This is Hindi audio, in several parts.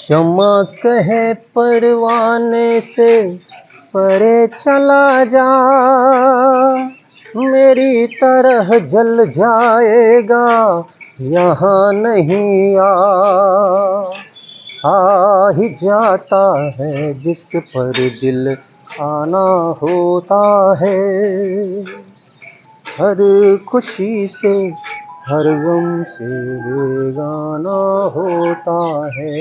शम्मा कहे परवाने से परे चला जा, मेरी तरह जल जाएगा यहाँ नहीं आ ही जाता है जिस पर दिल आना होता है। हर खुशी से हर गम से बेगाना होता है।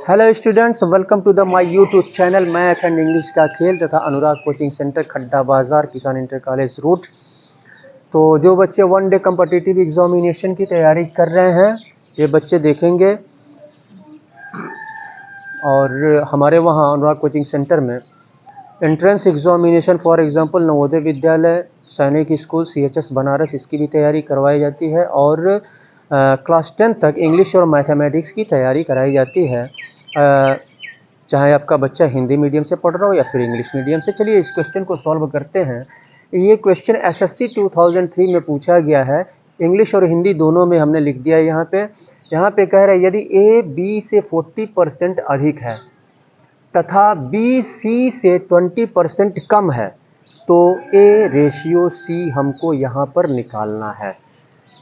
Hello students, welcome to the my YouTube channel math and English का खेल तथा अनुराग कोचिंग सेंटर, खड्डा बाजार, किसान इंटर कॉलेज रूट। तो जो बच्चे वन डे कम्पिटिटिव एग्जामिनेशन की तैयारी कर रहे हैं ये बच्चे देखेंगे। और हमारे वहाँ अनुराग कोचिंग सेंटर में entrance examination for example Navodaya Vidyalaya, सैनिक स्कूल, CHS बनारस, इसकी भी तैयारी करवाई जाती है। और क्लास 10 तक इंग्लिश और मैथमेटिक्स की तैयारी कराई जाती है, चाहे आपका बच्चा हिंदी मीडियम से पढ़ रहा हो या फिर इंग्लिश मीडियम से। चलिए इस क्वेश्चन को सॉल्व करते हैं। ये क्वेश्चन SSC 2003 में पूछा गया है, इंग्लिश और हिंदी दोनों में हमने लिख दिया है। यहाँ पे कह रहा है यदि A B से 40% अधिक है तथा B C से 20% कम है तो A रेशियो C हमको यहाँ पर निकालना है।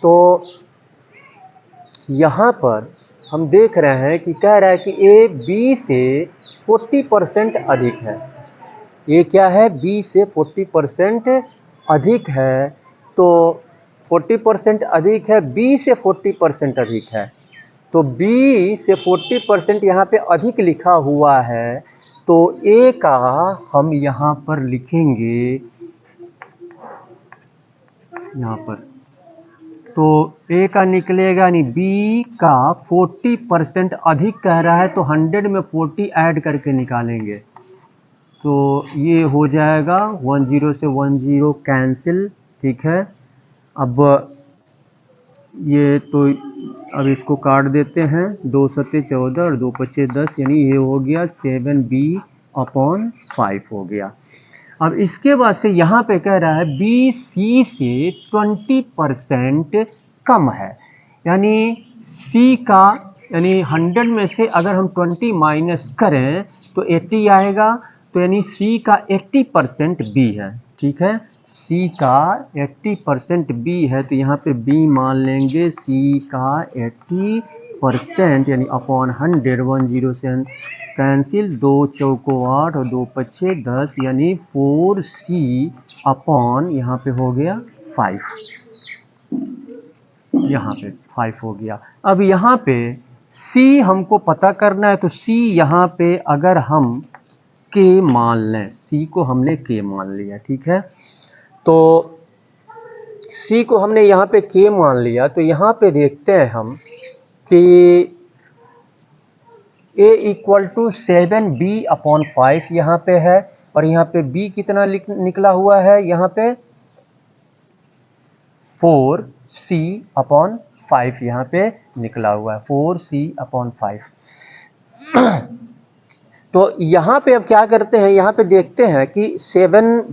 तो यहाँ पर हम देख रहे हैं कि कह रहा है कि A B से 40% अधिक है। ये क्या है? B से 40% अधिक है। तो 40% अधिक है, B से 40% अधिक है। तो B से 40% यहाँ पे अधिक लिखा हुआ है, तो A का हम यहाँ पर लिखेंगे यहाँ पर, तो A का निकलेगा यानी B का 40% अधिक कह रहा है तो 100 में 40 ऐड करके निकालेंगे तो ये हो जाएगा 10 से 10 कैंसिल। ठीक है, अब ये तो अब इसको काट देते हैं, 2 सत्ते 14 और 2 पच्चे 10, यानी ये हो गया 7B/5 हो गया। अब इसके बाद से यहाँ पे कह रहा है BC से 20% कम है, यानी C का, यानी 100 में से अगर हम 20 माइनस करें तो 80 आएगा, तो यानी C का 80% B है। ठीक है, C का 80% B है, तो यहाँ पे B मान लेंगे। C का 80% यानी अपॉन 100, 10 से कैंसिल, 2 चौको 8 और 2 पच्चे 10, यानी 4C अपॉन यहाँ पे हो गया 5, यहाँ पे 5 हो गया। अब यहाँ पे C हमको पता करना है, तो C यहाँ पे अगर हम K मान लें, C को हमने K मान लिया। ठीक है, तो C को हमने यहाँ पे K मान लिया, तो यहाँ पे देखते हैं हम कि A = 7B/5 यहाँ पे है, और यहाँ पे B कितना निकला हुआ है, यहाँ पे 4C/5 यहाँ पे निकला हुआ है, 4C/5। तो यहाँ पे अब क्या करते हैं, यहाँ पे देखते हैं कि 7,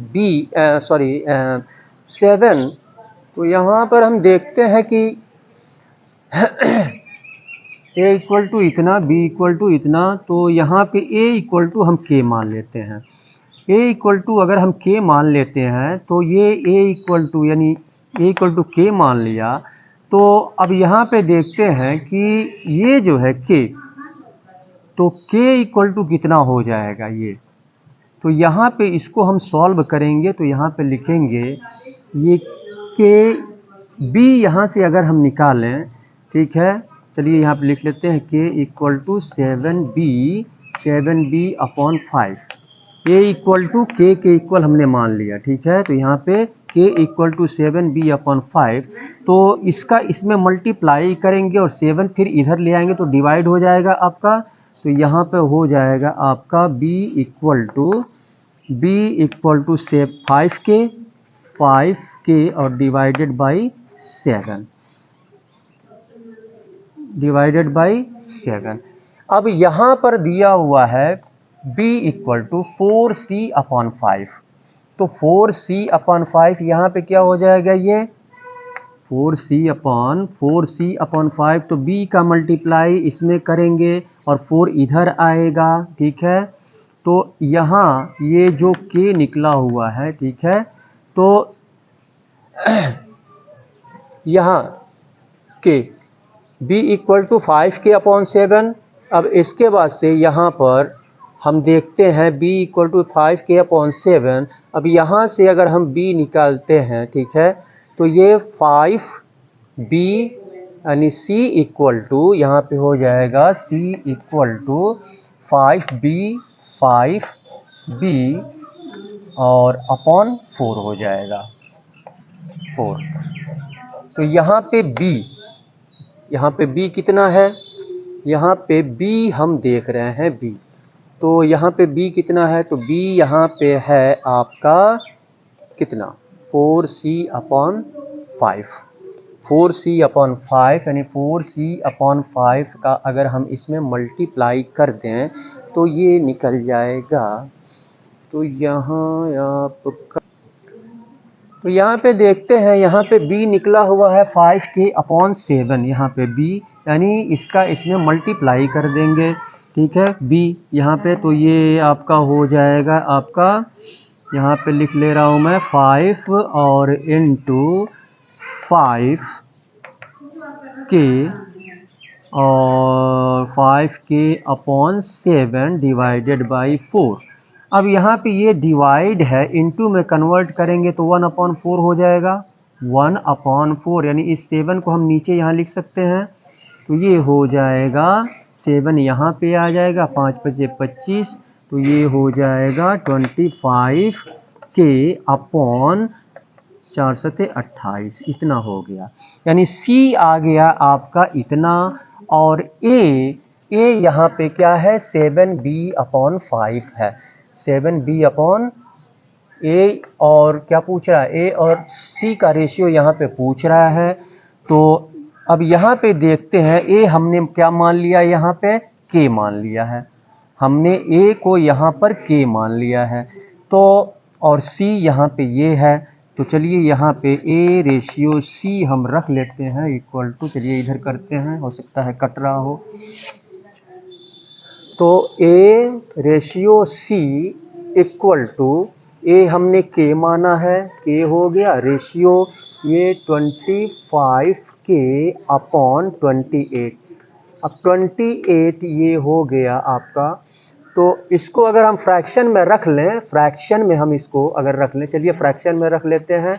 तो यहाँ पर हम देखते हैं कि A = इतना, B = इतना, तो यहाँ पे A = हम K मान लेते हैं। A = अगर हम K मान लेते हैं तो ये A = यानी A = K मान लिया, तो अब यहाँ पे देखते हैं कि ये जो है K, तो K = कितना हो जाएगा ये, तो यहाँ पे इसको हम सॉल्व करेंगे तो यहाँ पे लिखेंगे ये K, B यहाँ से अगर हम निकालें, ठीक है, चलिए यहाँ पे लिख लेते हैं K = 7B/5। A = K के इक्वल हमने मान लिया। ठीक है, तो यहाँ पे K = 7B/5, तो इसका इसमें मल्टीप्लाई करेंगे और 7 फिर इधर ले आएंगे तो डिवाइड हो जाएगा आपका, तो यहाँ पे हो जाएगा आपका B = 5K और डिवाइडेड बाई 7। अब यहाँ पर दिया हुआ है B = 4C/5, तो 4C/5 यहाँ पे क्या हो जाएगा, ये 4c/5 तो b का मल्टीप्लाई इसमें करेंगे और 4 इधर आएगा, ठीक है। तो यहाँ ये जो k निकला हुआ है, ठीक है, तो यहाँ k b = 5k/7। अब इसके बाद से यहाँ पर हम देखते हैं b = 5k/7। अब यहाँ से अगर हम b निकालते हैं, ठीक है, तो ये 5b यानी c = यहाँ पे हो जाएगा c = 5b और अपॉन 4 हो जाएगा 4। तो यहाँ पे b कितना है, यहाँ पे b हम देख रहे हैं b, तो यहाँ पे b कितना है, तो b यहाँ पे है आपका कितना 4c/5 यानी 4c/5 का अगर हम इसमें मल्टीप्लाई कर दें तो ये निकल जाएगा। तो यहाँ पे देखते हैं, यहाँ पे b निकला हुआ है 5k/7, यहाँ पे b यानी इसका इसमें मल्टीप्लाई कर देंगे, ठीक है, b यहाँ पे, तो ये आपका हो जाएगा आपका, यहाँ पे लिख ले रहा हूँ मैं 5 और इंटू 5k और 5k/7 डिवाइडेड बाई 4। अब यहाँ पे ये डिवाइड है, इनटू में कन्वर्ट करेंगे तो 1/4 हो जाएगा, 1/4 यानी इस 7 को हम नीचे यहाँ लिख सकते हैं, तो ये हो जाएगा 7 यहाँ पे आ जाएगा, 5 × 5 = 25, तो ये हो जाएगा 25k/4 × 28, इतना हो गया। यानी c आ गया आपका इतना, और a यहाँ पे क्या है 7b/5 है, 7b/a, और क्या पूछ रहा है, a और c का रेशियो यहाँ पे पूछ रहा है। तो अब यहाँ पे देखते हैं, a हमने क्या मान लिया, यहाँ पे k मान लिया है, हमने a को यहाँ पर k मान लिया है, तो और c यहाँ पे ये है, तो चलिए यहाँ पे a/c हम रख लेते हैं इक्वल टू, चलिए इधर करते हैं, हो सकता है कट रहा हो, तो a/c इक्वल टू, a हमने k माना है, k हो गया, रेशियो ये 25k/28। अब 28 ये हो गया आपका, तो इसको अगर हम फ्रैक्शन में रख लें, फ्रैक्शन में हम इसको अगर रख लें, चलिए फ्रैक्शन में रख लेते हैं,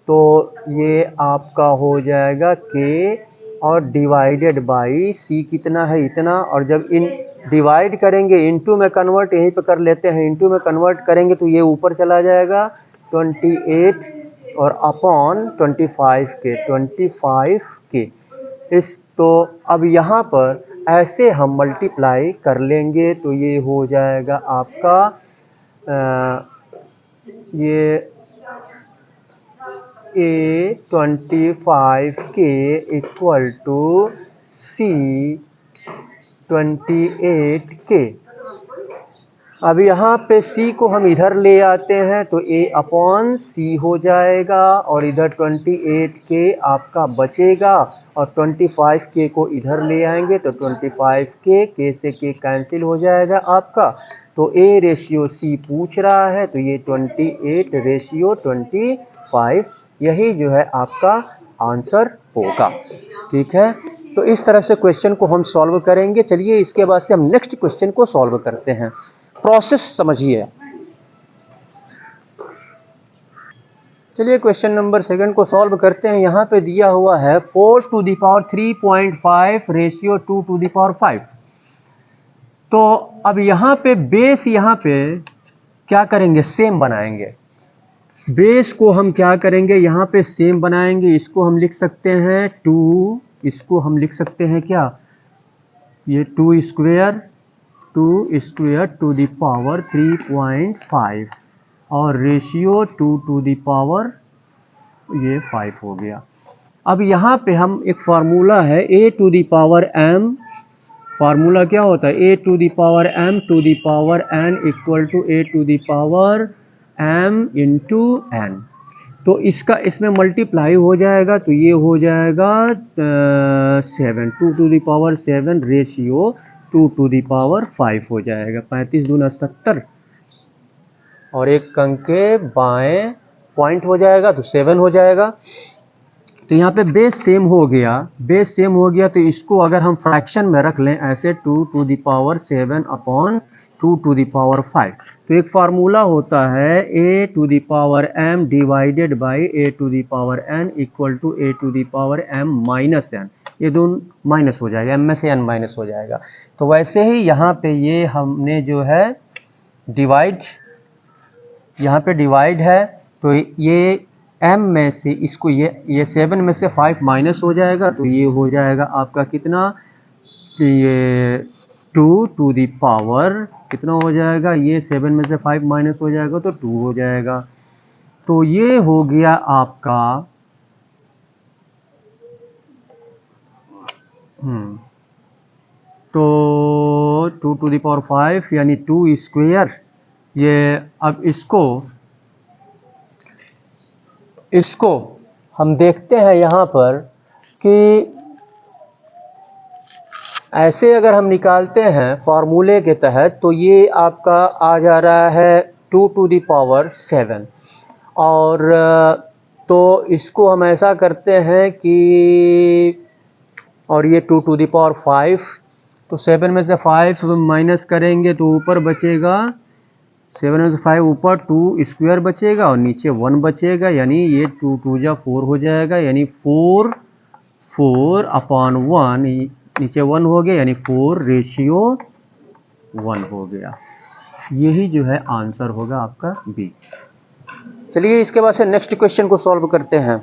तो ये आपका हो जाएगा k और डिवाइडेड बाई c कितना है इतना, और जब इन डिवाइड करेंगे इनटू में कन्वर्ट यहीं पे कर लेते हैं, इनटू में कन्वर्ट करेंगे तो ये ऊपर चला जाएगा 28 और अपॉन 25k इस, तो अब यहाँ पर ऐसे हम मल्टीप्लाई कर लेंगे, तो ये हो जाएगा आपका ये a25k इक्वल टू c28k। अब यहाँ पे c को हम इधर ले आते हैं, तो a/c हो जाएगा, और इधर 28k आपका बचेगा, और 25k को इधर ले आएंगे तो 25k, k से k कैंसिल हो जाएगा आपका, तो a/c पूछ रहा है, तो ये 28/25, यही जो है आपका आंसर होगा, ठीक है। तो इस तरह से क्वेश्चन को हम सॉल्व करेंगे। चलिए इसके बाद से हम नेक्स्ट क्वेश्चन को सॉल्व करते हैं, प्रोसेस समझिए। चलिए क्वेश्चन नंबर 2 को सॉल्व करते हैं। यहाँ पे दिया हुआ है 4⁵ रेशियो 2⁵। तो अब यहाँ पे बेस, यहाँ पे क्या करेंगे, सेम बनाएंगे, बेस को हम क्या करेंगे, यहाँ पे सेम बनाएंगे, इसको हम लिख सकते हैं 2, इसको हम लिख सकते हैं क्या, ये 2 स्क्वायर टू दी पावर 3.5 और रेशियो 2 दी पावर ये 5 हो गया। अब यहाँ पे हम एक फार्मूला है a to the power m, formula क्या होता है, a to the power m to the power n equal to a to the power m into n। तो इसका इसमें मल्टीप्लाई हो जाएगा तो ये हो जाएगा 7, 2 to the power 7 ratio 2 to the power 5 हो जाएगा। 35 दूना 70 और एक अंक के बाएं पॉइंट हो जाएगा तो 7 हो जाएगा। तो यहाँ पे बेस सेम हो गया, बेस सेम हो गया तो इसको अगर हम फ्रैक्शन में रख लें ऐसे 2 to the power 7 upon 2 to the power 5, तो एक फार्मूला होता है a to the power m divided by a to the power n equal to a to the power m minus n। ये दोनों माइनस हो जाएगा, m में से n माइनस हो जाएगा। तो वैसे ही यहाँ पे ये हमने जो है डिवाइड, यहाँ पे डिवाइड है तो ये m में से इसको ये 7 में से 5 माइनस हो जाएगा तो ये हो जाएगा आपका कितना, ये 2 टू द पावर कितना हो जाएगा, ये 7 में से 5 माइनस हो जाएगा तो 2 हो जाएगा। तो ये हो गया आपका तो 2 टू द पावर 5 यानी 2 स्क्वायर। ये अब इसको हम देखते हैं यहाँ पर कि ऐसे अगर हम निकालते हैं फार्मूले के तहत तो ये आपका आ जा रहा है 2 टू द पावर 7 और तो इसको हम ऐसा करते हैं कि और ये 2 टू द पावर 5 तो 7 में से 5 माइनस करेंगे तो ऊपर बचेगा 7 में से 5 ऊपर 2 स्क्वायर बचेगा और नीचे 1 बचेगा, यानी ये 2 2 जा 4 हो जाएगा, यानी 4 अपॉन 1 नीचे 1 हो गया यानी 4 रेशियो 1 हो गया। यही जो है आंसर होगा आपका बी। चलिए इसके बाद से नेक्स्ट क्वेश्चन को सॉल्व करते हैं।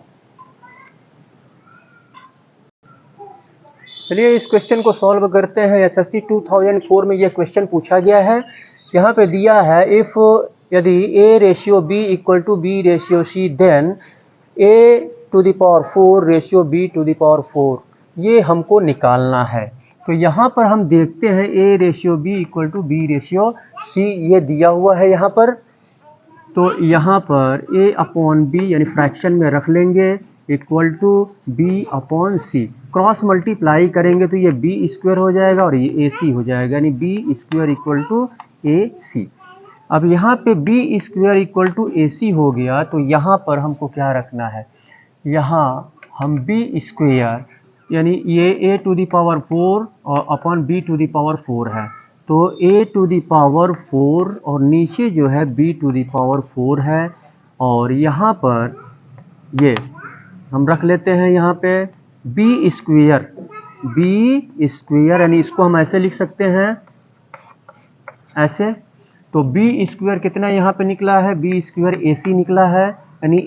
चलिए इस क्वेश्चन को सॉल्व करते हैं। एसएससी 2004 में यह क्वेश्चन पूछा गया है। यहाँ पे दिया है इफ यदि a ratio b equal to b ratio c then a to the power 4 ratio b to the power 4, ये हमको निकालना है। तो यहाँ पर हम देखते हैं a ratio b equal to b ratio c ये दिया हुआ है यहाँ पर। तो यहाँ पर a अपॉन b यानी फ्रैक्शन में रख लेंगे equal to b upon c, cross multiply करेंगे तो ये b स्क्वायर हो जाएगा और ये ac हो जाएगा, यानी b square equal to ac। अब यहाँ पे b square equal to ac हो गया तो यहाँ पर हमको क्या रखना है, यहाँ हम b स्क्वायर यानी ये a टू द पावर 4 और upon b to the power 4 है, तो a टू द पावर 4 और नीचे जो है b टू द पावर 4 है और यहाँ पर ये हम रख लेते हैं यहाँ पे b स्क्वायर यानी इसको हम ऐसे लिख सकते हैं ऐसे। तो b स्क्वायर कितना यहाँ पे निकला है, b स्क्वायर ac निकला है, यानी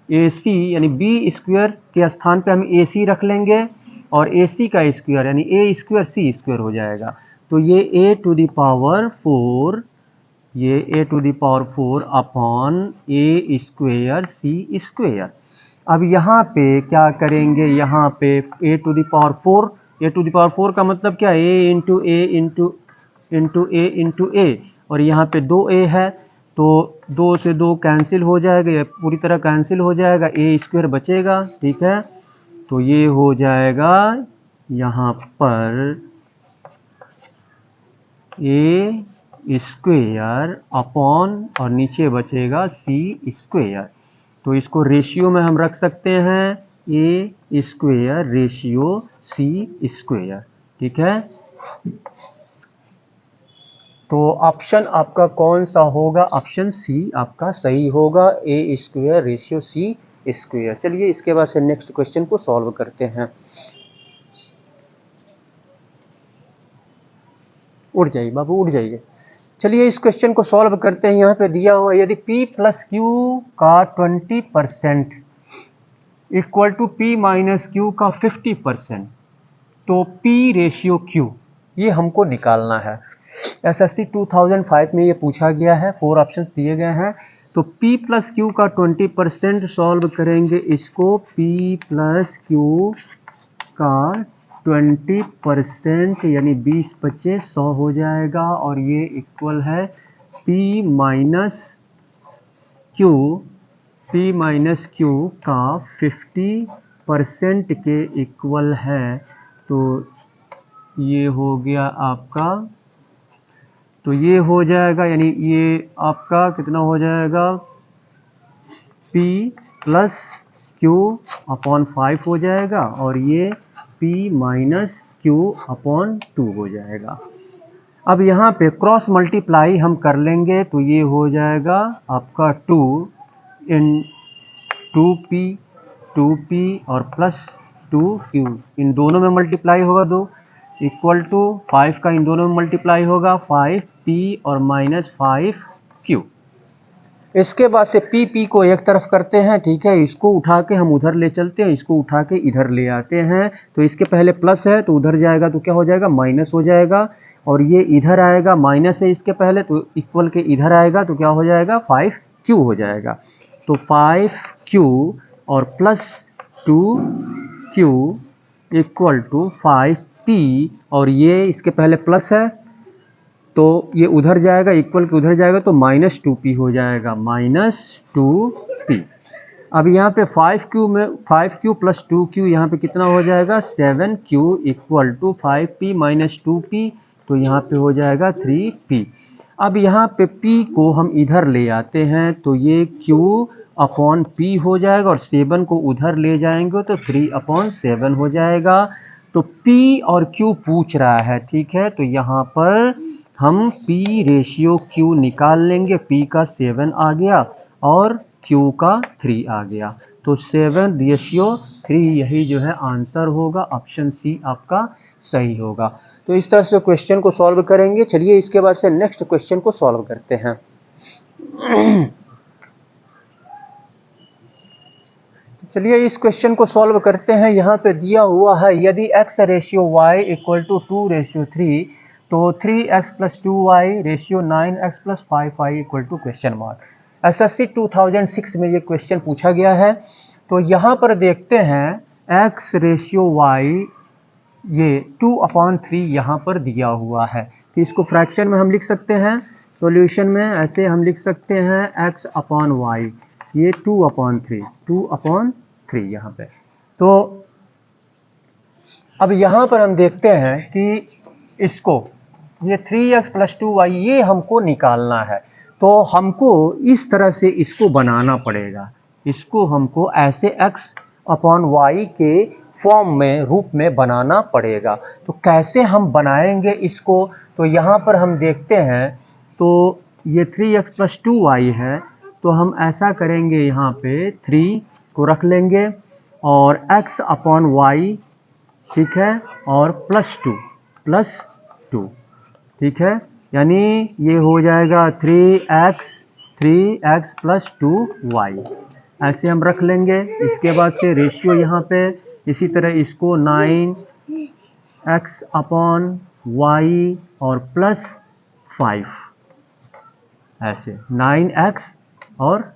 ac यानी b स्क्वायर के स्थान पे हम ac रख लेंगे और ac का स्क्वायर यानी a स्क्वायर c स्क्वायर हो जाएगा। तो ये a टू द पावर 4 ये a to the power 4 upon a square c square. अब यहाँ पे क्या करेंगे, यहाँ पे a to the power 4, a to the power 4 का मतलब क्या है, a into a into a और यहाँ पे 2a है तो 2 से 2 कैंसिल हो जाएगा, ये पूरी तरह कैंसिल हो जाएगा, a स्क्वायर बचेगा, ठीक है। तो ये हो जाएगा यहाँ पर a स्क्वायर अपॉन और नीचे बचेगा c स्क्वायर। तो इसको रेशियो में हम रख सकते हैं a square ratio c square, ठीक है। तो ऑप्शन आपका कौन सा होगा, ऑप्शन सी आपका सही होगा, a square ratio c square. चलिए इसके बाद से नेक्स्ट क्वेश्चन को सॉल्व करते हैं। उड़ जाइए बाबू उड़ जाइए। चलिए इस क्वेश्चन को सॉल्व करते हैं। यहाँ पे दिया हुआ यदि p प्लस क्यू का 20% equal to p minus Q का 50%, तो p रेशियो q ये हमको निकालना है। एसएससी 2005 में ये पूछा गया है, 4 ऑप्शंस दिए गए हैं। तो p प्लस क्यू का 20% सॉल्व करेंगे इसको, p प्लस क्यू का 20% यानी 20 बचे 100 हो जाएगा और ये इक्वल है p minus Q P minus Q का 50% के इक्वल है, तो ये हो गया आपका, तो ये हो जाएगा, यानी ये आपका कितना हो जाएगा, P प्लस Q अपॉन 5 हो जाएगा, और ये P माइनस Q अपॉन 2 हो जाएगा। अब यहाँ पे क्रॉस मल्टीप्लाई हम कर लेंगे, तो ये हो जाएगा आपका 2 इन 2p और प्लस 2q, इन दोनों में मल्टीप्लाई होगा 2, इक्वल टू 5 का इन दोनों में मल्टीप्लाई होगा 5p और माइनस 5q। इसके बाद से p को एक तरफ करते हैं, ठीक है, इसको उठा के हम उधर ले चलते हैं, इसको उठा के इधर ले आते हैं, तो इसके पहले प्लस है तो उधर जाएगा तो क्या हो जाएगा, माइनस हो जाएगा, और ये इधर आएगा, माइनस है इसके पहले तो इक्वल के इधर आएगा तो क्या हो जाएगा, 5q हो जाएगा। तो 5q और plus 2q equal to 5p, और ये इसके पहले प्लस है तो ये उधर जाएगा, इक्वल के उधर जाएगा तो माइनस 2p हो जाएगा, माइनस 2p। अब यहाँ पे 5q में 5q प्लस 2q यहाँ पे कितना हो जाएगा, 7q equal to 5p minus 2p, तो यहाँ पे हो जाएगा 3p। अब यहाँ पे p को हम इधर ले आते हैं, तो ये q अपॉन p हो जाएगा, और 7 को उधर ले जाएंगे तो 3 अपॉन 7 हो जाएगा। तो p और q पूछ रहा है, ठीक है, तो यहाँ पर हम p रेशियो q निकाल लेंगे, p का 7 आ गया और q का 3 आ गया, तो 7 रेशियो 3 यही जो है आंसर होगा, ऑप्शन सी आपका सही होगा। तो इस तरह से क्वेश्चन को सॉल्व करेंगे। चलिए इसके बाद से नेक्स्ट क्वेश्चन को सॉल्व करते हैं। चलिए इस क्वेश्चन को सॉल्व करते हैं। यहाँ पे दिया हुआ है, यदि x ratio y equal to 2 ratio 3, तो 3x plus 2y ratio 9x plus 5y equal to question mark. SSC 2006 में ये क्वेश्चन पूछा गया है। तो यहाँ पर देखते हैं x रेशियो y ये 2/3 यहाँ पर दिया हुआ है, तो इसको फ्रैक्शन में हम लिख सकते हैं, सॉल्यूशन में ऐसे हम लिख सकते हैं x अपॉन वाई, ये 2/3 यहाँ पे। तो अब यहाँ पर हम देखते हैं कि इसको ये 3x प्लस 2y ये हमको निकालना है, तो हमको इस तरह से इसको बनाना पड़ेगा, इसको हमको ऐसे x अपॉन वाई के फॉर्म में रूप में बनाना पड़ेगा। तो कैसे हम बनाएंगे इसको, तो यहाँ पर हम देखते हैं, तो ये 3x प्लस 2y है, तो हम ऐसा करेंगे, यहाँ पे 3 को रख लेंगे और x अपॉन वाई, ठीक है, और प्लस 2, ठीक है, यानी ये हो जाएगा 3x प्लस 2y, ऐसे हम रख लेंगे। इसके बाद से रेशियो यहाँ पे इसी तरह इसको 9x अपॉन वाई और प्लस 5, ऐसे 9x और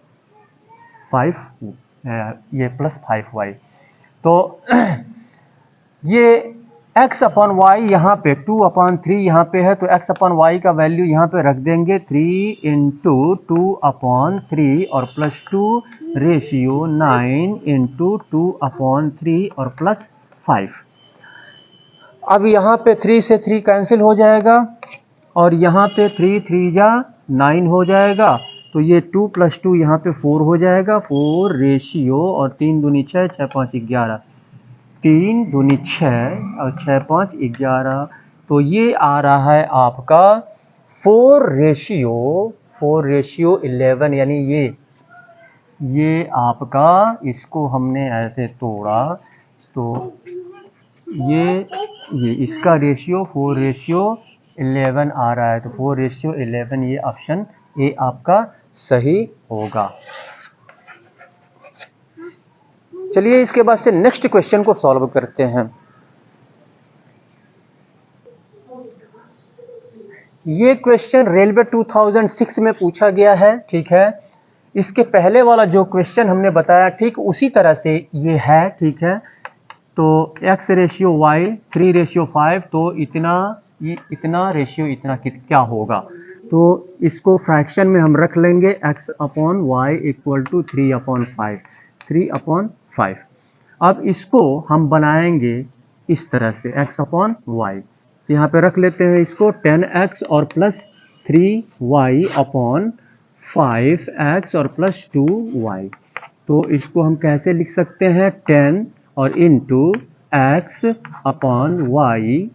5 ये प्लस 5y। तो ये x अपॉन वाई यहाँ पे 2/3 यहाँ पे है, तो x अपॉन वाई का वैल्यू यहाँ पे रख देंगे 3 इंटू 2/3 और प्लस 2 रेशियो 9 इंटू 2/3 और प्लस 5। अब यहाँ पे 3 से 3 कैंसिल हो जाएगा और यहाँ पे 3 3 जा 9 हो जाएगा, तो ये 2 प्लस 2 यहाँ पे 4 हो जाएगा, 4 रेशियो और 3 दूनी 6, 6 5 11, 3 दूनी 6 और 6 5 11, तो ये आ रहा है आपका 4 रेशियो 11, यानी ये आपका, इसको हमने ऐसे तोड़ा तो ये इसका रेशियो 4 रेशियो 11 आ रहा है, तो 4 रेशियो 11 ये ऑप्शन ए आपका सही होगा। चलिए इसके बाद से नेक्स्ट क्वेश्चन को सॉल्व करते हैं। ये क्वेश्चन रेलवे 2006 में पूछा गया है, ठीक है। इसके पहले वाला जो क्वेश्चन हमने बताया ठीक उसी तरह से ये है, ठीक है। तो x रेशियो y 3 रेशियो 5, तो इतना रेशियो इतना क्या होगा, तो इसको फ्रैक्शन में हम रख लेंगे x upon Y equal to 3/5, 3/5। अब इसको हम बनाएंगे इस तरह से x अपॉन वाई, तो यहाँ पे रख लेते हैं इसको 10x और प्लस 3y अपॉन 5x और प्लस 2y। तो इसको हम कैसे लिख सकते हैं, 10 और इंटू एक्स अपॉन वाई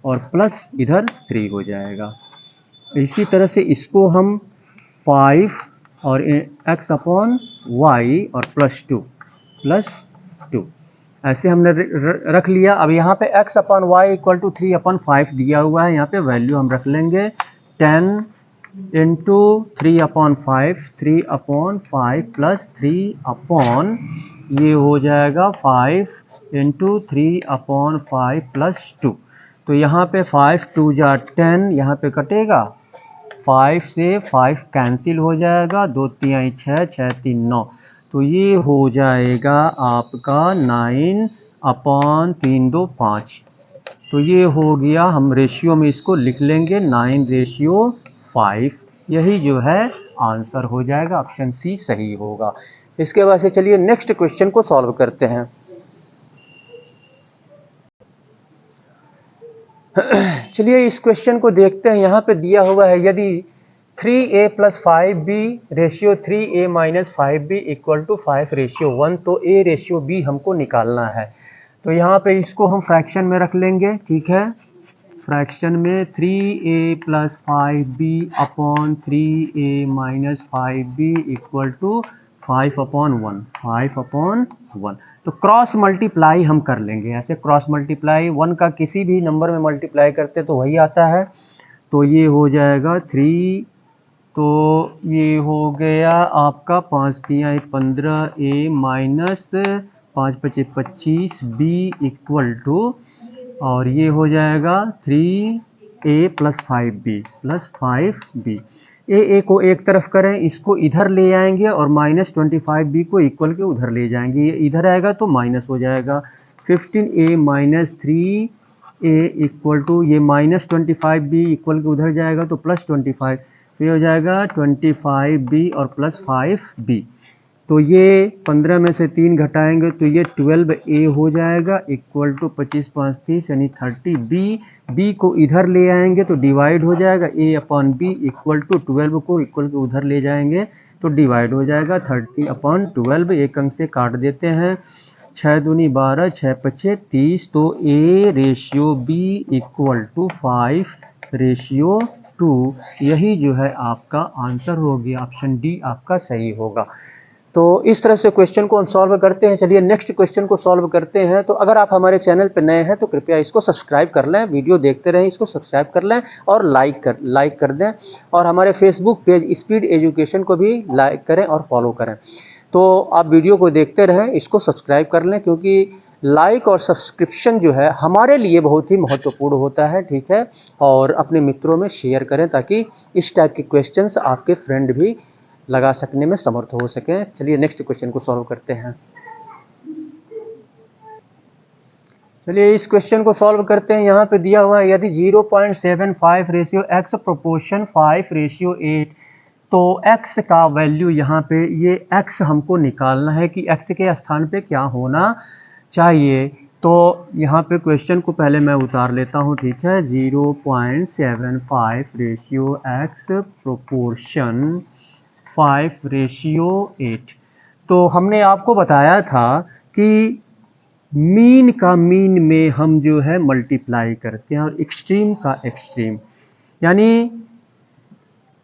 और प्लस इधर 3 हो जाएगा। इसी तरह से इसको हम 5 और x अपॉन वाई और प्लस 2 ऐसे हमने रख लिया। अब यहाँ पे x upon Y equal to 3/5 दिया हुआ है, यहाँ पे वैल्यू हम रख लेंगे 10 इंटू 3/5, 3/5 प्लस 3 अपॉन ये हो जाएगा 5 इंटू 3/5 प्लस 2। तो यहाँ पे 5 2 जा 10, यहाँ पे कटेगा 5 से 5 कैंसिल हो जाएगा, 2 3 6, 6 3 9। तो ये हो जाएगा आपका 9/3 2 5। तो ये हो गया, हम रेशियो में इसको लिख लेंगे 9:5। यही जो है आंसर हो जाएगा, ऑप्शन सी सही होगा। इसके बाद से चलिए नेक्स्ट क्वेश्चन को सॉल्व करते हैं। चलिए इस क्वेश्चन को देखते हैं। यहाँ पे दिया हुआ है यदि 3a + 5b ratio 3a - 5b equal to 5:1, तो a रेशियो b हमको निकालना है। तो यहाँ पे इसको हम फ्रैक्शन में रख लेंगे, ठीक है। फ्रैक्शन में 3a + 5b upon 3a - 5b equal to 5/1, 5/1। तो क्रॉस मल्टीप्लाई हम कर लेंगे, ऐसे क्रॉस मल्टीप्लाई 1 का किसी भी नंबर में मल्टीप्लाई करते तो वही आता है। तो ये हो जाएगा 3, तो ये हो गया आपका 5 3 15 a minus 5 5 25 b equal to, और ये हो जाएगा 3a + 5b। ए को एक तरफ करें, इसको इधर ले आएंगे और -25b को इक्वल के उधर ले जाएंगे, ये इधर आएगा तो माइनस हो जाएगा। 15a - 3a इक्वल टू, ये -25b इक्वल के उधर जाएगा तो +25, तो ये हो जाएगा 25b और प्लस 5b। तो ये 15 में से 3 घटाएंगे तो ये 12a हो जाएगा इक्वल टू 25 5 30 यानी 30b। b को इधर ले आएंगे तो डिवाइड हो जाएगा, a/b इक्वल टू 12 को इक्वल के उधर ले जाएंगे तो डिवाइड हो जाएगा 30/12। एक अंक से काट देते हैं, 6 दूनी 12, 6 5 30। तो a ratio b equal to 5:2, यही जो है आपका आंसर हो गया, ऑप्शन डी आपका सही होगा। तो इस तरह से क्वेश्चन को हम सॉल्व करते हैं। चलिए नेक्स्ट क्वेश्चन को सॉल्व करते हैं। तो अगर आप हमारे चैनल पर नए हैं तो कृपया इसको सब्सक्राइब कर लें, वीडियो देखते रहें, इसको सब्सक्राइब कर लें और लाइक कर दें, और हमारे फेसबुक पेज स्पीड एजुकेशन को भी लाइक करें और फॉलो करें। तो आप वीडियो को देखते रहें, इसको सब्सक्राइब कर लें, क्योंकि लाइक और सब्सक्रिप्शन जो है हमारे लिए बहुत ही महत्वपूर्ण होता है, ठीक है। और अपने मित्रों में शेयर करें ताकि इस टाइप के क्वेश्चंस आपके फ्रेंड भी लगा सकने में समर्थ हो सकें। चलिए नेक्स्ट क्वेश्चन को सॉल्व करते हैं। चलिए इस क्वेश्चन को सॉल्व करते हैं। यहाँ पे दिया हुआ है यदि 0.75 रेशियो x प्रोपोर्शन 5:8, तो x का वैल्यू यहाँ पे, ये x हमको निकालना है कि x के स्थान पे क्या होना चाहिए। तो यहाँ पे क्वेश्चन को पहले मैं उतार लेता हूँ, ठीक है। 0.75 रेशियो x प्रोपोर्शन 5:8। तो हमने आपको बताया था कि मीन का मीन में हम जो है मल्टीप्लाई करते हैं और एक्सट्रीम का एक्सट्रीम, यानी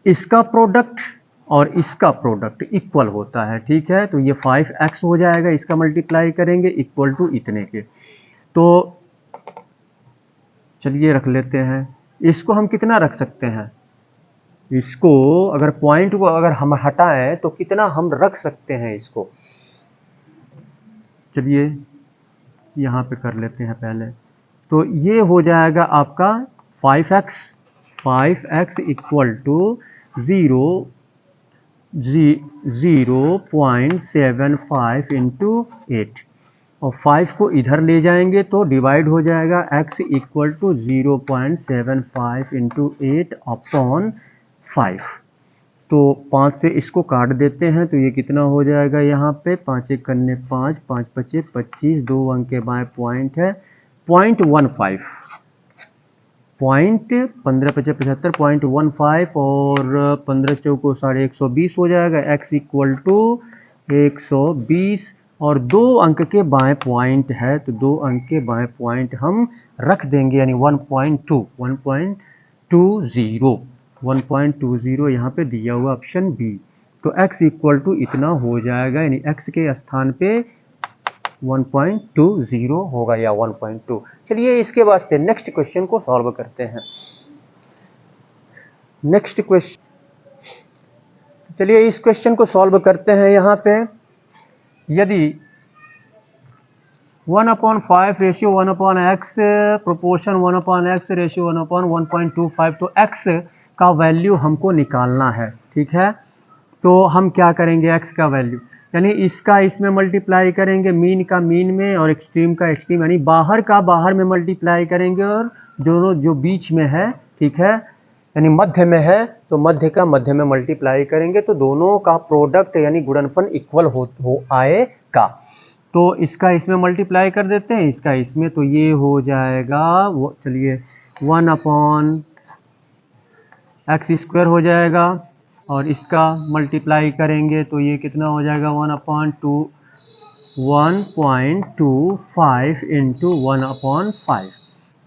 इसका प्रोडक्ट और इसका प्रोडक्ट इक्वल होता है, ठीक है। तो ये 5x हो जाएगा, इसका मल्टीप्लाई करेंगे इक्वल टू इतने के। तो चलिए रख लेते हैं, इसको हम कितना रख सकते हैं, इसको अगर पॉइंट को अगर हम हटाएं तो कितना हम रख सकते हैं इसको। चलिए यहाँ पे कर लेते हैं पहले। तो ये हो जाएगा आपका 5x इक्वल टू 0.75 इंटू 8, और 5 को इधर ले जाएंगे तो डिवाइड हो जाएगा x equal to 0.75 into 8 upon 5। तो 5 से इसको काट देते हैं तो ये कितना हो जाएगा यहाँ पे 5 एक करने 5, 5 पचे 25, 2 अंक के बाएं पॉइंट है 0.15, पॉइंट 15 पचे 75, 0.15 और 15 चौको 120 हो जाएगा। x इक्वल टू 120 और 2 अंक के बाएं पॉइंट है तो 2 अंक के बाएं पॉइंट हम रख देंगे यानी 1.20 यहाँ पे दिया हुआ ऑप्शन बी। तो x इक्वल टू इतना हो जाएगा यानी x के स्थान पे 1.20 होगा या 1.2। चलिए इसके बाद से नेक्स्ट क्वेश्चन को सॉल्व करते हैं। नेक्स्ट क्वेश्चन, चलिए इस क्वेश्चन को सॉल्व करते हैं। यहाँ पे यदि 1/5 ratio 1/x proportion 1/x ratio 1/1.25 तो x का वैल्यू हमको निकालना है, ठीक है। तो हम क्या करेंगे x का वैल्यू यानी इसका इसमें मल्टीप्लाई करेंगे, मीन का मीन में और एक्सट्रीम का एक्सट्रीम यानी बाहर का बाहर में मल्टीप्लाई करेंगे और दोनों जो बीच में है, ठीक है, यानी मध्य में है तो मध्य का मध्य में मल्टीप्लाई करेंगे तो दोनों का प्रोडक्ट यानी गुणनफल इक्वल हो आएगा। तो इसका इसमें मल्टीप्लाई कर देते हैं, इसका इसमें, तो ये हो जाएगा वो, चलिए 1/x² हो जाएगा और इसका मल्टीप्लाई करेंगे तो ये कितना हो जाएगा 1/25 इंटू 1/5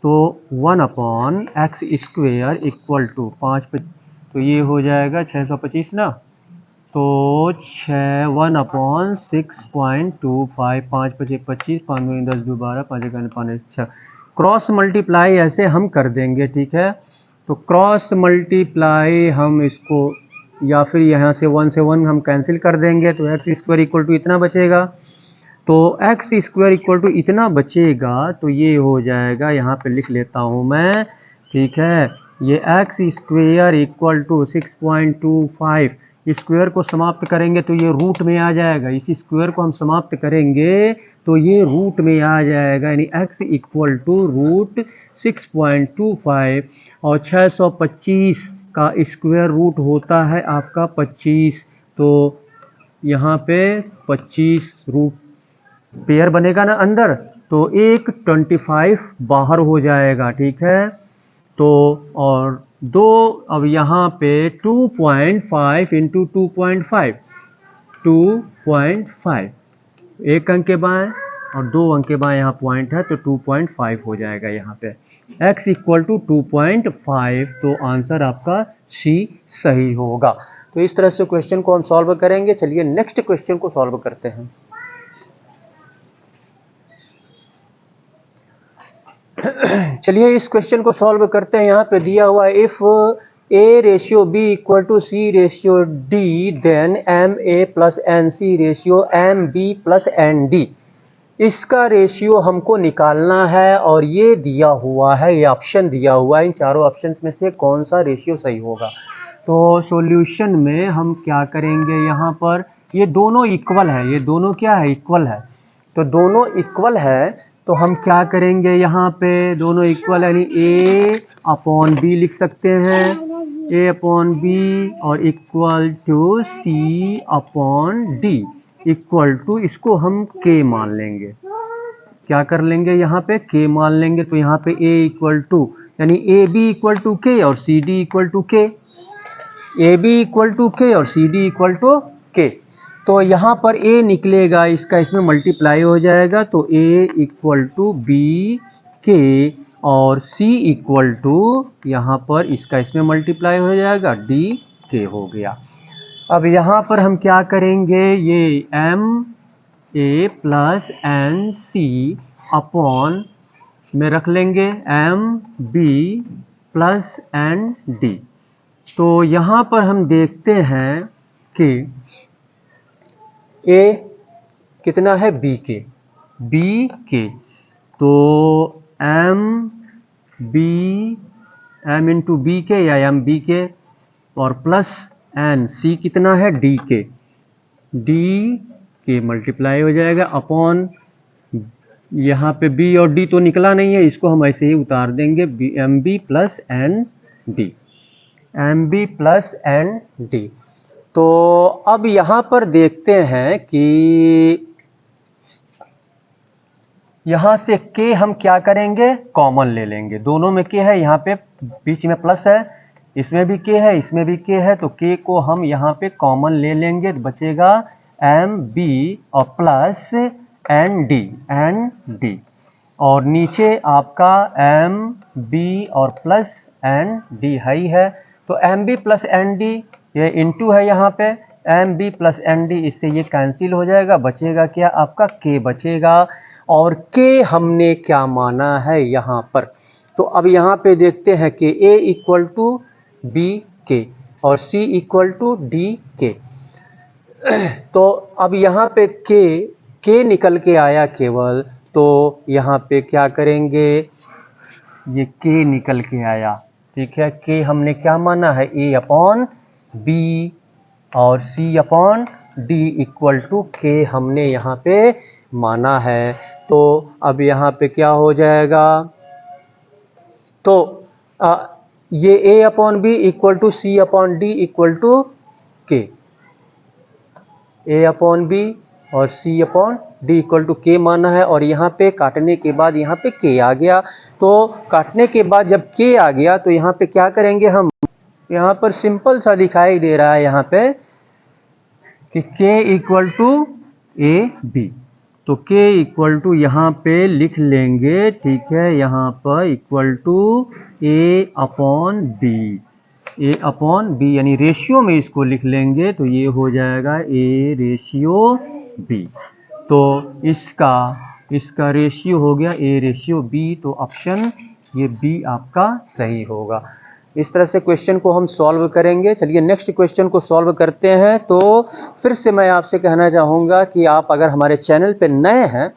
तो 1/x² इक्वल टू 5, तो ये हो जाएगा 625 ना, तो 1/6.25, 5 पचे 25, 5 दूनी 10, 2 12, 5 एक 5 6, क्रॉस मल्टीप्लाई ऐसे हम कर देंगे, ठीक है। तो क्रॉस मल्टीप्लाई हम इसको या फिर यहाँ से 1 से 1 हम कैंसिल कर देंगे तो x² इक्वल टू इतना बचेगा। तो x² इक्वल टू इतना बचेगा तो ये हो जाएगा, यहाँ पे लिख लेता हूँ मैं, ठीक है, ये x² इक्वल टू 6.25, स्क्वायर को समाप्त करेंगे तो ये रूट में आ जाएगा, इसी स्क्वायर को हम समाप्त करेंगे तो ये रूट में आ जाएगा यानी x इक्वल टू रूट 6.25 और 625 का स्क्वायर रूट होता है आपका 25, तो यहाँ पे 25 रूट पेयर बनेगा ना अंदर, तो एक 25 बाहर हो जाएगा, ठीक है। तो और दो, अब यहाँ पे 2.5 इंटू 2.5, 2.5 एक अंक के बाएं और 2 अंक के बाएं यहाँ पॉइंट है तो 2.5 हो जाएगा यहाँ पे x इक्वल टू 2.5, तो आंसर आपका सी सही होगा। तो इस तरह से क्वेश्चन को हम सॉल्व करेंगे। चलिए नेक्स्ट क्वेश्चन को सॉल्व करते हैं। चलिए इस क्वेश्चन को सॉल्व करते हैं। यहाँ पे दिया हुआ है if a ratio b equal to c ratio d then ma plus nc ratio mb plus nd। इसका रेशियो हमको निकालना है और ये दिया हुआ है, ये ऑप्शन दिया हुआ है, इन चारों ऑप्शंस में से कौन सा रेशियो सही होगा। तो सॉल्यूशन में हम क्या करेंगे, यहाँ पर ये दोनों इक्वल है, ये दोनों क्या है, इक्वल है, तो दोनों इक्वल है तो हम क्या करेंगे, यहाँ पे दोनों इक्वल यानी a/b लिख सकते हैं, a/b और equal to c/d equal to, इसको हम k मान लेंगे, क्या कर लेंगे यहाँ पे k मान लेंगे, तो यहाँ पे a इक्वल टू यानी ab इक्वल टू k और cd equal to k, ab equal to k और cd इक्वल टू k। तो यहाँ पर a निकलेगा, इसका इसमें मल्टीप्लाई हो जाएगा तो a इक्वल टू बी के और c इक्वल टू यहाँ पर इसका इसमें मल्टीप्लाई हो जाएगा d k हो गया। अब यहाँ पर हम क्या करेंगे, ये m a plus N C upon में रख लेंगे m b plus N D. तो यहाँ पर हम देखते हैं कि a कितना है b के, तो m इंटू बी के या m b के और प्लस n c कितना है d के मल्टीप्लाई हो जाएगा अपॉन, यहाँ पे b और d तो निकला नहीं है, इसको हम ऐसे ही उतार देंगे, M B plus N D. M B plus N D. तो अब यहाँ पर देखते हैं कि यहाँ से k हम क्या करेंगे, कॉमन ले लेंगे। दोनों में k है, यहाँ पे बीच में प्लस है, इसमें भी k है, इसमें भी k है, तो k को हम यहाँ पे कॉमन ले लेंगे तो बचेगा एम बी और प्लस एन डी और नीचे आपका एम बी और प्लस एन डी ही है। तो M B plus N D ये इनटू है यहाँ पे, M B plus N D, इससे ये कैंसिल हो जाएगा, बचेगा क्या आपका k बचेगा। और k हमने क्या माना है यहाँ पर, तो अब यहाँ पे देखते हैं कि a इक्वल टू बी के और c इक्वल टू डी के। तो अब यहाँ पे k निकल के आया केवल, तो यहाँ पे क्या करेंगे, ये k निकल के आया, ठीक है। k हमने क्या माना है, a अपॉन बी और c upon D equal to k हमने यहाँ पे माना है। तो अब यहाँ पे क्या हो जाएगा, तो ये a upon B equal to C upon D equal to K, a upon B और c upon D equal to K माना है। और यहाँ पे काटने के बाद यहाँ पे k आ गया, तो काटने के बाद जब k आ गया तो यहाँ पे क्या करेंगे हम, यहाँ पर सिंपल सा दिखाई दे रहा है यहाँ पे कि k equal to A B, तो k इक्वल टू यहाँ पे लिख लेंगे, ठीक है, यहाँ पर equal to a upon B, यानी रेशियो में इसको लिख लेंगे तो ये हो जाएगा a रेशियो b। तो इसका रेशियो हो गया a रेशियो b, तो ऑप्शन ये b आपका सही होगा। इस तरह से क्वेश्चन को हम सॉल्व करेंगे। चलिए नेक्स्ट क्वेश्चन को सॉल्व करते हैं। तो फिर से मैं आपसे कहना चाहूँगा कि आप अगर हमारे चैनल पे नए हैं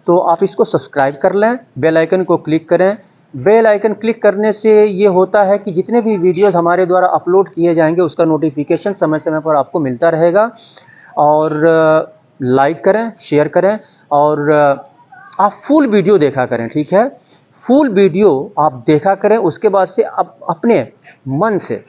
तो आप इसको सब्सक्राइब कर लें, बेल आइकन को क्लिक करें। बेल आइकन क्लिक करने से ये होता है कि जितने भी वीडियोस हमारे द्वारा अपलोड किए जाएंगे उसका नोटिफिकेशन समय समय पर आपको मिलता रहेगा। और लाइक करें, शेयर करें और आप फुल वीडियो देखा करें, ठीक है। फुल वीडियो आप देखा करें, उसके बाद से आप अपने मन से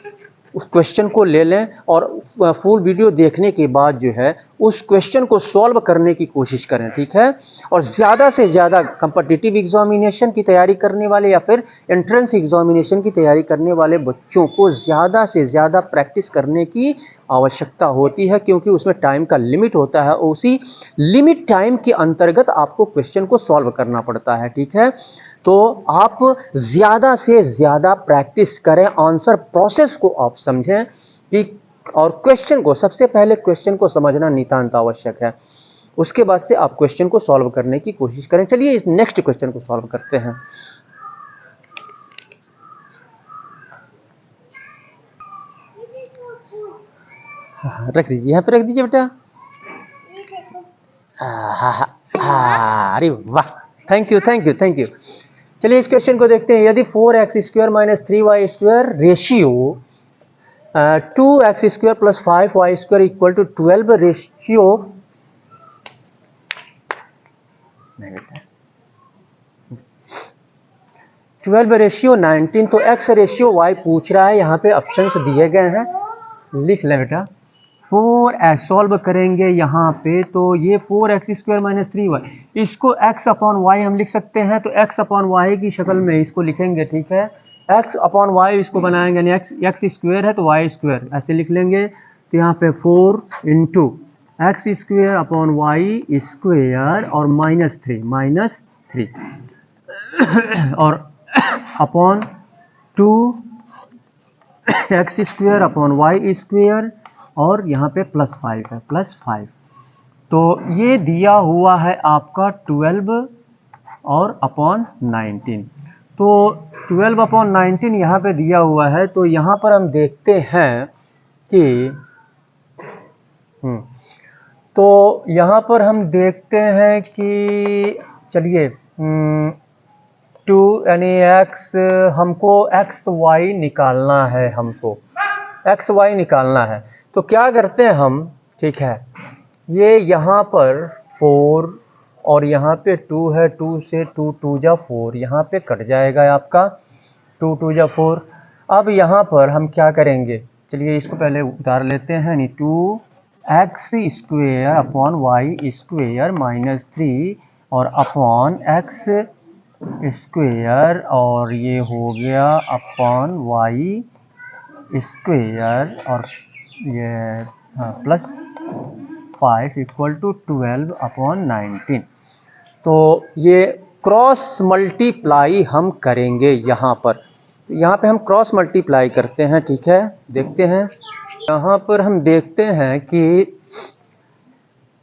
उस क्वेश्चन को ले लें और फुल वीडियो देखने के बाद जो है उस क्वेश्चन को सॉल्व करने की कोशिश करें, ठीक है। और ज़्यादा से ज़्यादा कॉम्पिटिटिव एग्जामिनेशन की तैयारी करने वाले या फिर एंट्रेंस एग्जामिनेशन की तैयारी करने वाले बच्चों को ज़्यादा से ज़्यादा प्रैक्टिस करने की आवश्यकता होती है, क्योंकि उसमें टाइम का लिमिट होता है। उसी लिमिट टाइम के अंतर्गत आपको क्वेश्चन को सॉल्व करना पड़ता है, ठीक है। तो आप ज़्यादा से ज़्यादा प्रैक्टिस करें, आंसर प्रोसेस को आप समझें कि, और क्वेश्चन को, सबसे पहले क्वेश्चन को समझना नितांत आवश्यक है। उसके बाद से आप क्वेश्चन को सॉल्व करने की कोशिश करें। चलिए इस नेक्स्ट क्वेश्चन को सॉल्व करते हैं। रख दीजिए, यहाँ पे रख दीजिए बेटा। अरे वाह, thank you thank you thank you. चलिए इस क्वेश्चन को देखते हैं। यदि 4x square minus 3y square ratio 2x square plus 5y square equal to 12 ratio 12 ratio 19, तो x रेशियो y पूछ रहा है। यहाँ पे ऑप्शंस दिए गए हैं, लिख लें बेटा। 4x सॉल्व करेंगे यहाँ पे, तो ये 4x स्क्वायर माइनस 3y, इसको x अपॉन वाई हम लिख सकते हैं, तो x अपॉन वाई की शक्ल में इसको लिखेंगे, ठीक है। x अपॉन वाई इसको बनाएंगे, यानी x स्क्वायर है तो y स्क्वायर ऐसे लिख लेंगे। तो यहाँ पे 4 into X square upon Y square और माइनस 3 और upon 2 X square upon Y square और यहाँ पे प्लस 5 है, प्लस 5। तो ये दिया हुआ है आपका 12 और अपॉन 19। तो 12 अपॉन 19 यहाँ पे दिया हुआ है। तो यहाँ पर हम देखते हैं कि तो यहाँ पर हम देखते हैं कि चलिए 2 यानी x, हमको एक्स वाई निकालना है, हमको एक्स वाई निकालना है। तो क्या करते हैं हम, ठीक है, ये यहाँ पर 4 और यहाँ पे 2 है, 2 से 2 2 जा 4, यहाँ पे कट जाएगा आपका 2 2 जा 4। अब यहाँ पर हम क्या करेंगे, चलिए इसको पहले उतार लेते हैं। 2x² अपॉन y² -3 और अपॉन x² और ये हो गया अपॉन y² और ये प्लस 5 इक्वल टू 12 अपॉन 19। तो ये क्रॉस मल्टीप्लाई हम करेंगे यहाँ पर। तो यहाँ पे हम क्रॉस मल्टीप्लाई करते हैं, ठीक है। देखते हैं यहाँ पर, हम देखते हैं कि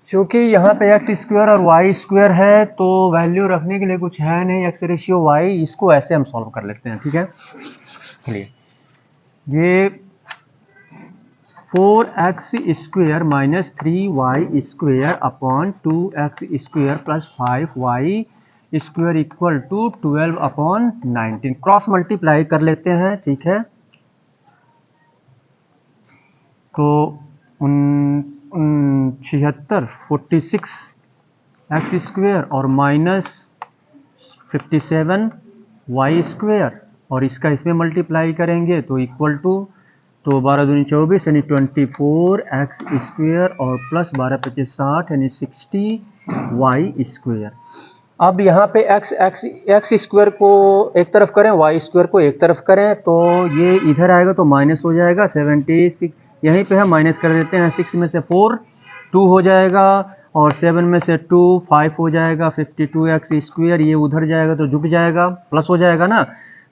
चूँकि यहाँ पे x² और y² है तो वैल्यू रखने के लिए कुछ है नहीं, x रेशियो y, इसको ऐसे हम सॉल्व कर लेते हैं, ठीक है। चलिए ये 4x² minus 3y² upon 2x² plus 5y² equal to 12 upon 19। Cross multiply कर लेते हैं, ठीक है। तो 46 x² और माइनस 57 y² और इसका इसमें मल्टीप्लाई करेंगे तो इक्वल टू, तो 12 दूनी 24 यानी 24 x² और प्लस 12 25 60 यानी 60 y²। अब यहाँ पे x² को एक तरफ करें, y² को एक तरफ करें, तो ये इधर आएगा तो माइनस हो जाएगा 76, यहीं पे हम माइनस कर देते हैं। 6 में से 4 2 हो जाएगा और 7 में से 2 5 हो जाएगा। 52x², ये उधर जाएगा तो जुट जाएगा, प्लस हो जाएगा ना।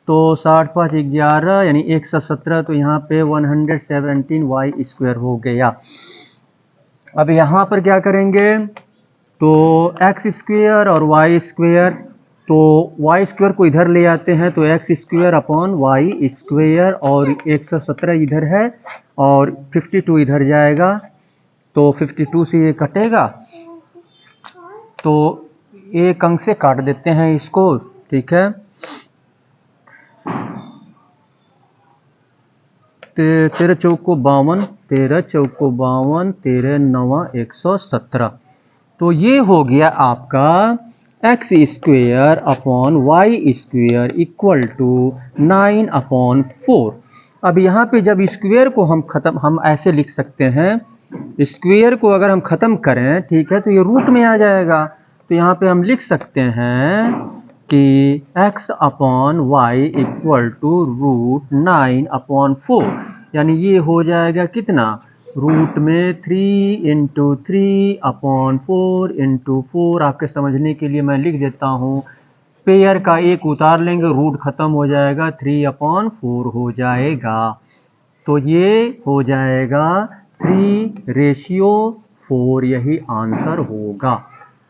तो 60 5 11 यानी 117, तो यहाँ पे 117 y² हो गया। अब यहाँ पर क्या करेंगे, तो x² और y², तो y² को इधर ले आते हैं तो x² अपॉन y² और 117 इधर है और 52 इधर जाएगा, तो 52 से ये कटेगा, तो एक अंक से काट देते हैं इसको, ठीक है। 13 चौको 52, 13 चौको 52, 13 9 117। तो ये हो गया आपका x² upon y² equal to 9 upon 4। अब यहाँ पे जब स्क्वेयर को हम ऐसे लिख सकते हैं, स्क्वेयर को अगर हम ख़त्म करें, ठीक है, तो ये रूट में आ जाएगा। तो यहाँ पे हम लिख सकते हैं कि x upon Y equal to root 9 upon 4, यानी ये हो जाएगा कितना, रूट में 3 इंटू 3 अपॉन 4 इंटू 4। आपके समझने के लिए मैं लिख देता हूँ, पेयर का एक उतार लेंगे, रूट खत्म हो जाएगा, 3 अपॉन 4 हो जाएगा। तो ये हो जाएगा 3:4, यही आंसर होगा।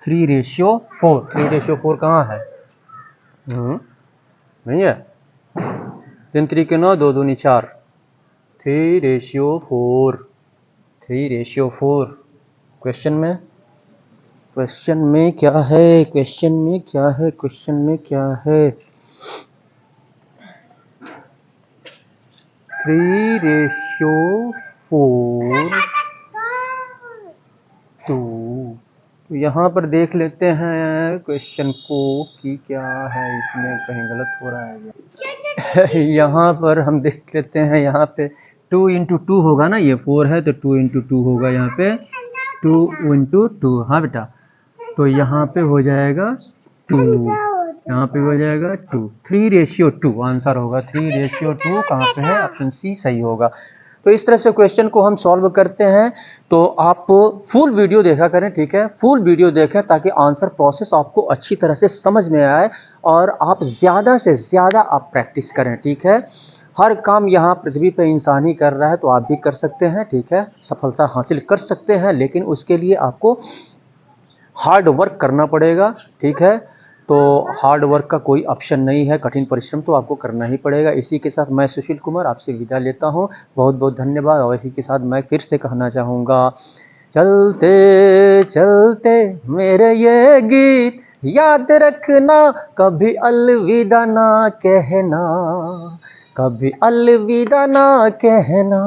3:4, 3:4 कहाँ है? नहीं है। 3 3 के 9, 2 दूनी 4, 3:4, 3:4। क्वेश्चन में क्या है, क्वेश्चन में क्या है, क्वेश्चन में क्या है? 3:4 2। तो यहाँ पर देख लेते हैं क्वेश्चन को कि क्या है, इसमें कहीं गलत हो रहा है यहाँ पर हम देख लेते हैं, यहाँ पे 2 इंटू 2 होगा ना, ये 4 है तो 2 इंटू 2 होगा, यहाँ पे 2 इंटू 2। हाँ बेटा, तो यहाँ पे हो जाएगा 2, यहाँ पे हो जाएगा 2, 3:2 आंसर होगा। 3:2 कहाँ पे है? ऑप्शन सी सही होगा। तो इस तरह से क्वेश्चन को हम सॉल्व करते हैं। तो आप फुल वीडियो देखा करें, ठीक है, फुल वीडियो देखें ताकि आंसर प्रोसेस आपको अच्छी तरह से समझ में आए और आप ज़्यादा से ज़्यादा आप प्रैक्टिस करें, ठीक है। हर काम यहाँ पृथ्वी पे इंसान ही कर रहा है, तो आप भी कर सकते हैं, ठीक है, सफलता हासिल कर सकते हैं, लेकिन उसके लिए आपको हार्ड वर्क करना पड़ेगा, ठीक है। तो हार्ड वर्क का कोई ऑप्शन नहीं है, कठिन परिश्रम तो आपको करना ही पड़ेगा। इसी के साथ मैं सुशील कुमार आपसे विदा लेता हूँ। बहुत बहुत धन्यवाद। और इसी के साथ मैं फिर से कहना चाहूँगा, चलते चलते मेरे ये गीत याद रखना, कभी अलविदा ना कहना, कभी अलविदा ना कहना।